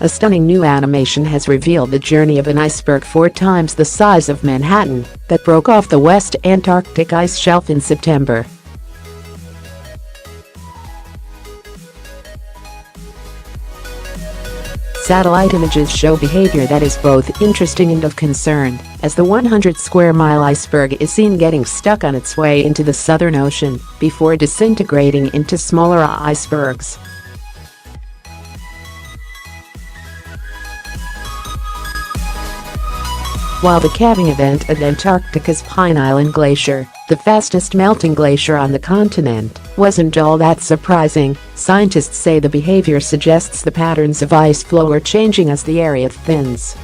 A stunning new animation has revealed the journey of an iceberg 4 times the size of Manhattan that broke off the West Antarctic ice shelf in September. Satellite images show behavior that is both interesting and of concern, as the 100-square-mile iceberg is seen getting stuck on its way into the Southern Ocean before disintegrating into smaller icebergs. While the calving event at Antarctica's Pine Island Glacier, the fastest melting glacier on the continent, wasn't all that surprising, scientists say the behavior suggests the patterns of ice flow are changing as the area thins.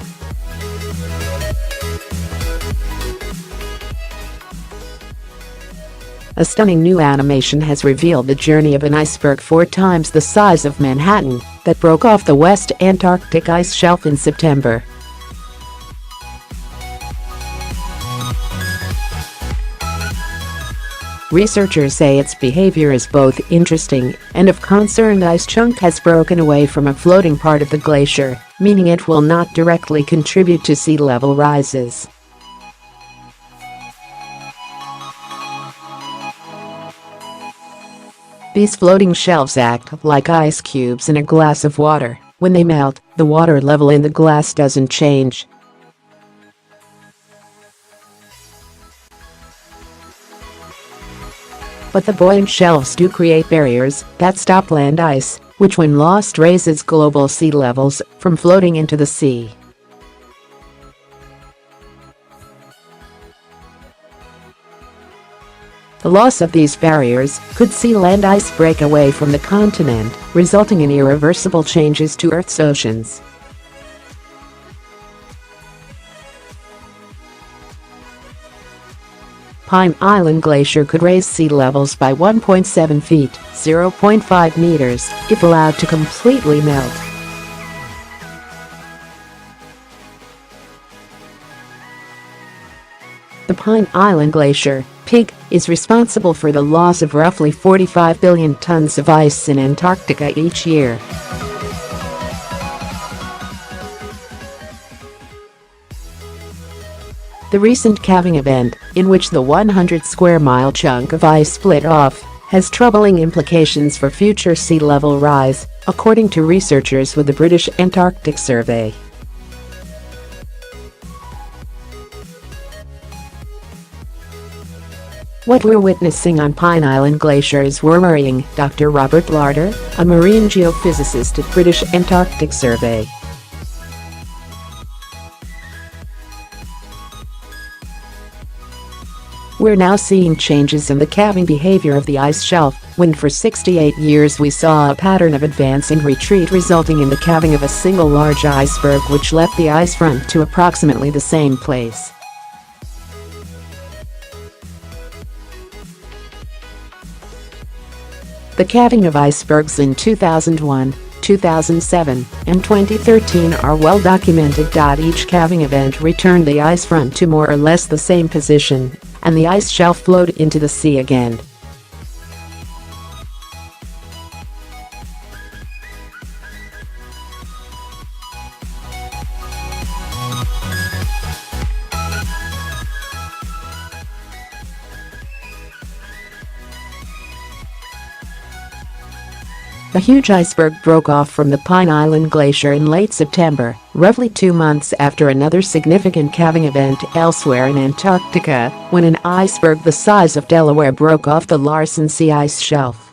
A stunning new animation has revealed the journey of an iceberg 4 times the size of Manhattan that broke off the West Antarctic ice shelf in September. Researchers say its behavior is both interesting and of concern. The ice chunk has broken away from a floating part of the glacier, meaning it will not directly contribute to sea level rises. These floating shelves act like ice cubes in a glass of water. When they melt, the water level in the glass doesn't change. But the buoyant shelves do create barriers that stop land ice, which when lost raises global sea levels from floating into the sea. The loss of these barriers could see land ice break away from the continent, resulting in irreversible changes to Earth's oceans. Pine Island Glacier could raise sea levels by 1.7 feet (0.5 meters) if allowed to completely melt. The Pine Island Glacier, PIG, is responsible for the loss of roughly 45 billion tons of ice in Antarctica each year. The recent calving event, in which the 100-square-mile chunk of ice split off, has troubling implications for future sea level rise, according to researchers with the British Antarctic Survey. What we're witnessing on Pine Island Glacier is worrying, Dr. Robert Larter, a marine geophysicist at British Antarctic Survey. We're now seeing changes in the calving behavior of the ice shelf, when for 68 years we saw a pattern of advance and retreat resulting in the calving of a single large iceberg which left the ice front to approximately the same place. The calving of icebergs in 2001, 2007, and 2013 are well documented. Each calving event returned the ice front to more or less the same position, and the ice shelf flowed into the sea again. A huge iceberg broke off from the Pine Island Glacier in late September, roughly 2 months after another significant calving event elsewhere in Antarctica, when an iceberg the size of Delaware broke off the Larsen C ice shelf.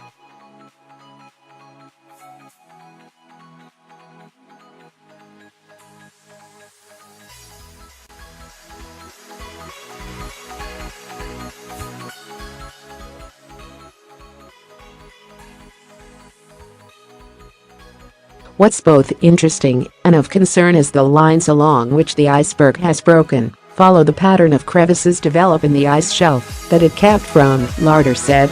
What's both interesting and of concern is the lines along which the iceberg has broken follow the pattern of crevasses develop in the ice shelf that it calved from, Larter said.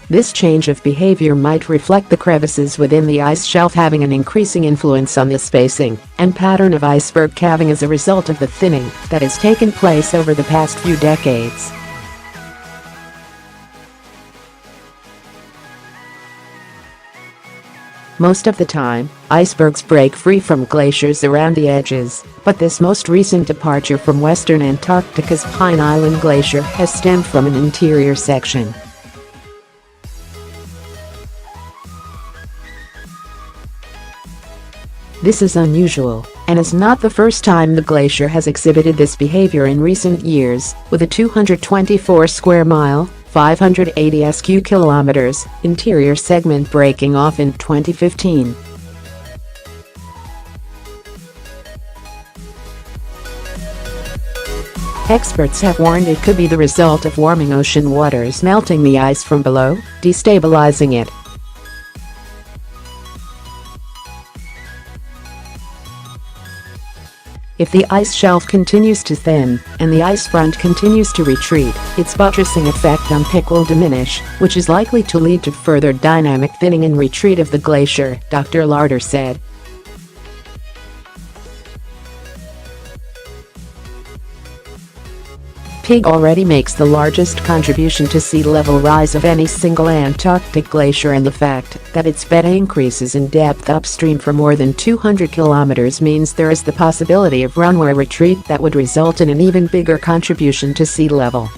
This change of behavior might reflect the crevasses within the ice shelf having an increasing influence on the spacing and pattern of iceberg calving as a result of the thinning that has taken place over the past few decades. Most of the time, icebergs break free from glaciers around the edges, but this most recent departure from western Antarctica's Pine Island Glacier has stemmed from an interior section. This is unusual, and is not the first time the glacier has exhibited this behavior in recent years, with a 224 square mile, 580 sq kilometers, interior segment breaking off in 2015. Experts have warned it could be the result of warming ocean waters melting the ice from below, destabilizing it. If the ice shelf continues to thin, and the ice front continues to retreat, its buttressing effect on peak will diminish, which is likely to lead to further dynamic thinning and retreat of the glacier, Dr. Larter said. Peak already makes the largest contribution to sea level rise of any single Antarctic glacier, and the fact that its bed increases in depth upstream for more than 200 kilometers means there is the possibility of runway retreat that would result in an even bigger contribution to sea level.